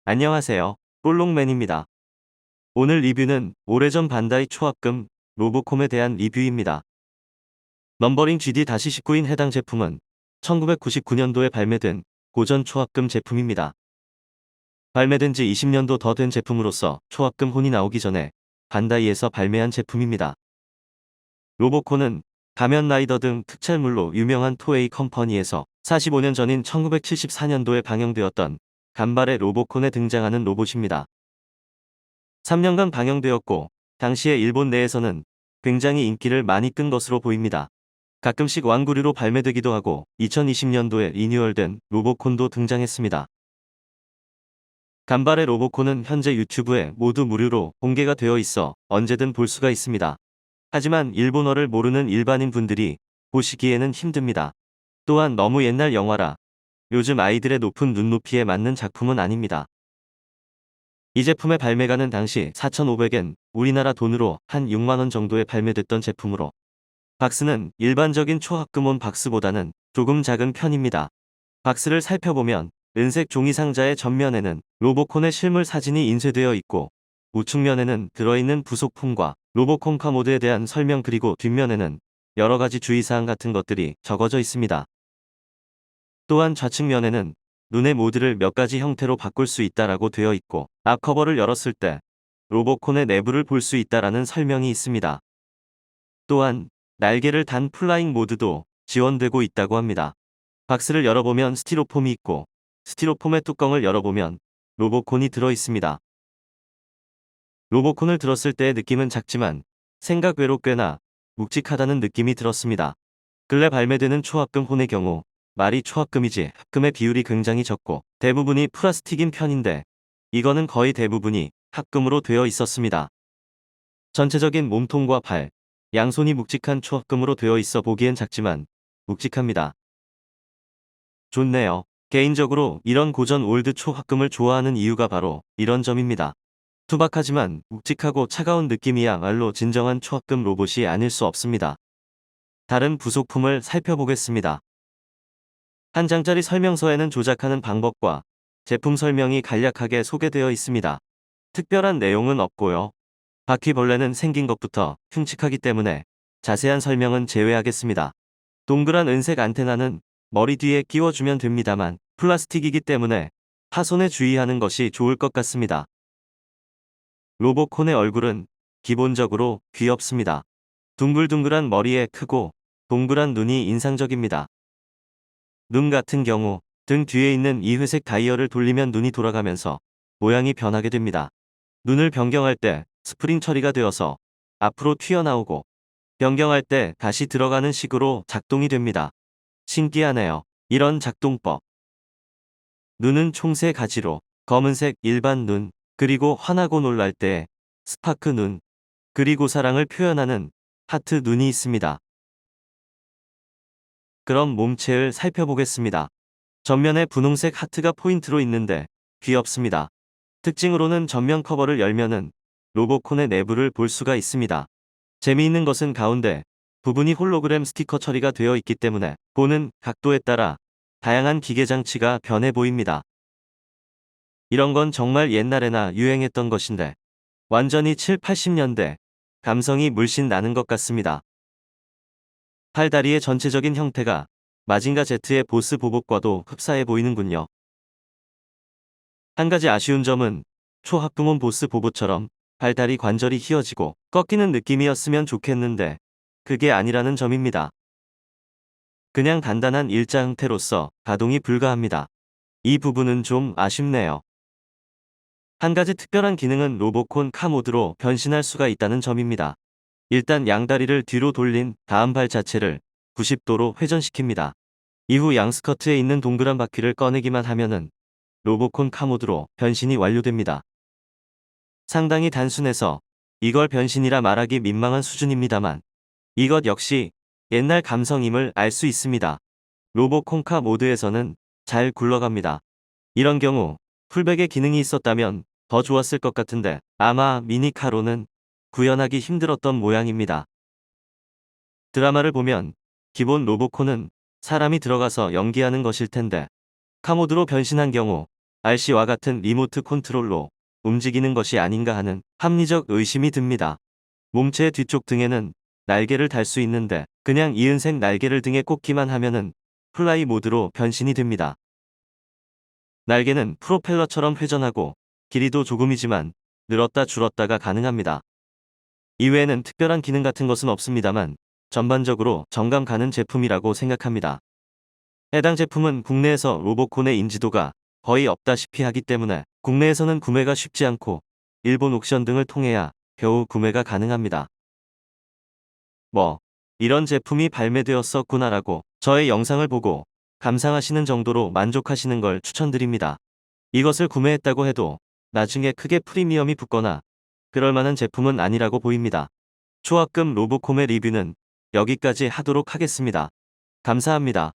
안녕하세요. 볼록맨입니다. 오늘 리뷰는 오래전 반다이 초합금 로보콤에 대한 리뷰입니다. 넘버링 GD-19인 해당 제품은 1999년도에 발매된 고전 초합금 제품입니다. 발매된 지 20년도 더 된 제품으로서 초합금 혼이 나오기 전에 반다이에서 발매한 제품입니다. 로보콘은 가면 라이더 등 특촬물로 유명한 토에이 컴퍼니에서 45년 전인 1974년도에 방영되었던 간발의 로보콘에 등장하는 로봇입니다. 3년간 방영되었고 당시에 일본 내에서는 굉장히 인기를 많이 끈 것으로 보입니다. 가끔씩 완구류로 발매되기도 하고 2020년도에 리뉴얼된 로보콘도 등장했습니다. 간발의 로보콘은 현재 유튜브에 모두 무료로 공개가 되어 있어 언제든 볼 수가 있습니다. 하지만 일본어를 모르는 일반인 분들이 보시기에는 힘듭니다. 또한 너무 옛날 영화라 요즘 아이들의 높은 눈높이에 맞는 작품은 아닙니다. 이 제품의 발매가는 당시 4,500엔, 우리나라 돈으로 한 6만원 정도에 발매됐던 제품으로 박스는 일반적인 초합금온 박스보다는 조금 작은 편입니다. 박스를 살펴보면 은색 종이 상자의 전면에는 로보콘의 실물 사진이 인쇄되어 있고 우측면에는 들어있는 부속품과 로보콘 카모드에 대한 설명 그리고 뒷면에는 여러가지 주의사항 같은 것들이 적어져 있습니다. 또한 좌측면에는 눈의 모드를 몇 가지 형태로 바꿀 수 있다라고 되어 있고 앞 커버를 열었을 때 로보콘의 내부를 볼 수 있다라는 설명이 있습니다. 또한 날개를 단 플라잉 모드도 지원되고 있다고 합니다. 박스를 열어보면 스티로폼이 있고 스티로폼의 뚜껑을 열어보면 로보콘이 들어 있습니다. 로보콘을 들었을 때의 느낌은 작지만 생각 외로 꽤나 묵직하다는 느낌이 들었습니다. 근래 발매되는 초합금 혼의 경우 말이 초합금이지 합금의 비율이 굉장히 적고 대부분이 플라스틱인 편인데 이거는 거의 대부분이 합금으로 되어 있었습니다. 전체적인 몸통과 발, 양손이 묵직한 초합금으로 되어 있어 보기엔 작지만 묵직합니다. 좋네요. 개인적으로 이런 고전 올드 초합금을 좋아하는 이유가 바로 이런 점입니다. 투박하지만 묵직하고 차가운 느낌이야말로 진정한 초합금 로봇이 아닐 수 없습니다. 다른 부속품을 살펴보겠습니다. 한 장짜리 설명서에는 조작하는 방법과 제품 설명이 간략하게 소개되어 있습니다. 특별한 내용은 없고요. 바퀴벌레는 생긴 것부터 흉측하기 때문에 자세한 설명은 제외하겠습니다. 동그란 은색 안테나는 머리 뒤에 끼워주면 됩니다만 플라스틱이기 때문에 파손에 주의하는 것이 좋을 것 같습니다. 로보콘의 얼굴은 기본적으로 귀엽습니다. 둥글둥글한 머리에 크고 동그란 눈이 인상적입니다. 눈 같은 경우 등 뒤에 있는 이 회색 다이얼을 돌리면 눈이 돌아가면서 모양이 변하게 됩니다. 눈을 변경할 때 스프링 처리가 되어서 앞으로 튀어나오고 변경할 때 다시 들어가는 식으로 작동이 됩니다. 신기하네요. 이런 작동법. 눈은 총 3가지로 검은색 일반 눈, 그리고 화나고 놀랄 때 스파크 눈, 그리고 사랑을 표현하는 하트 눈이 있습니다. 그럼 몸체를 살펴보겠습니다. 전면에 분홍색 하트가 포인트로 있는데 귀엽습니다. 특징으로는 전면 커버를 열면은 로보콘의 내부를 볼 수가 있습니다. 재미있는 것은 가운데 부분이 홀로그램 스티커 처리가 되어 있기 때문에 보는 각도에 따라 다양한 기계 장치가 변해 보입니다. 이런 건 정말 옛날에나 유행했던 것인데 완전히 7, 80년대 감성이 물씬 나는 것 같습니다. 팔다리의 전체적인 형태가 마징가 Z의 보스 보복과도 흡사해 보이는군요. 한 가지 아쉬운 점은 초합금온 보스 보보처럼 팔다리 관절이 휘어지고 꺾이는 느낌이었으면 좋겠는데 그게 아니라는 점입니다. 그냥 단단한 일자 형태로서 가동이 불가합니다. 이 부분은 좀 아쉽네요. 한 가지 특별한 기능은 로보콘 카 모드로 변신할 수가 있다는 점입니다. 일단 양다리를 뒤로 돌린 다음 발 자체를 90도로 회전시킵니다. 이후 양스커트에 있는 동그란 바퀴를 꺼내기만 하면은 로보콘 카 모드로 변신이 완료됩니다. 상당히 단순해서 이걸 변신이라 말하기 민망한 수준입니다만 이것 역시 옛날 감성임을 알 수 있습니다. 로보콘 카 모드에서는 잘 굴러갑니다. 이런 경우 풀백의 기능이 있었다면 더 좋았을 것 같은데 아마 미니카로는 구현하기 힘들었던 모양입니다. 드라마를 보면 기본 로보콘은 사람이 들어가서 연기하는 것일 텐데 카모드로 변신한 경우 RC와 같은 리모트 컨트롤로 움직이는 것이 아닌가 하는 합리적 의심이 듭니다. 몸체 뒤쪽 등에는 날개를 달 수 있는데 그냥 이은색 날개를 등에 꽂기만 하면은 플라이 모드로 변신이 됩니다. 날개는 프로펠러처럼 회전하고 길이도 조금이지만 늘었다 줄었다가 가능합니다. 이외에는 특별한 기능 같은 것은 없습니다만 전반적으로 정감 가는 제품이라고 생각합니다. 해당 제품은 국내에서 로보콘의 인지도가 거의 없다시피 하기 때문에 국내에서는 구매가 쉽지 않고 일본 옥션 등을 통해야 겨우 구매가 가능합니다. 이런 제품이 발매되었었구나라고 저의 영상을 보고 감상하시는 정도로 만족하시는 걸 추천드립니다. 이것을 구매했다고 해도 나중에 크게 프리미엄이 붙거나 그럴 만한 제품은 아니라고 보입니다. 초합금 로보콤의 리뷰는 여기까지 하도록 하겠습니다. 감사합니다.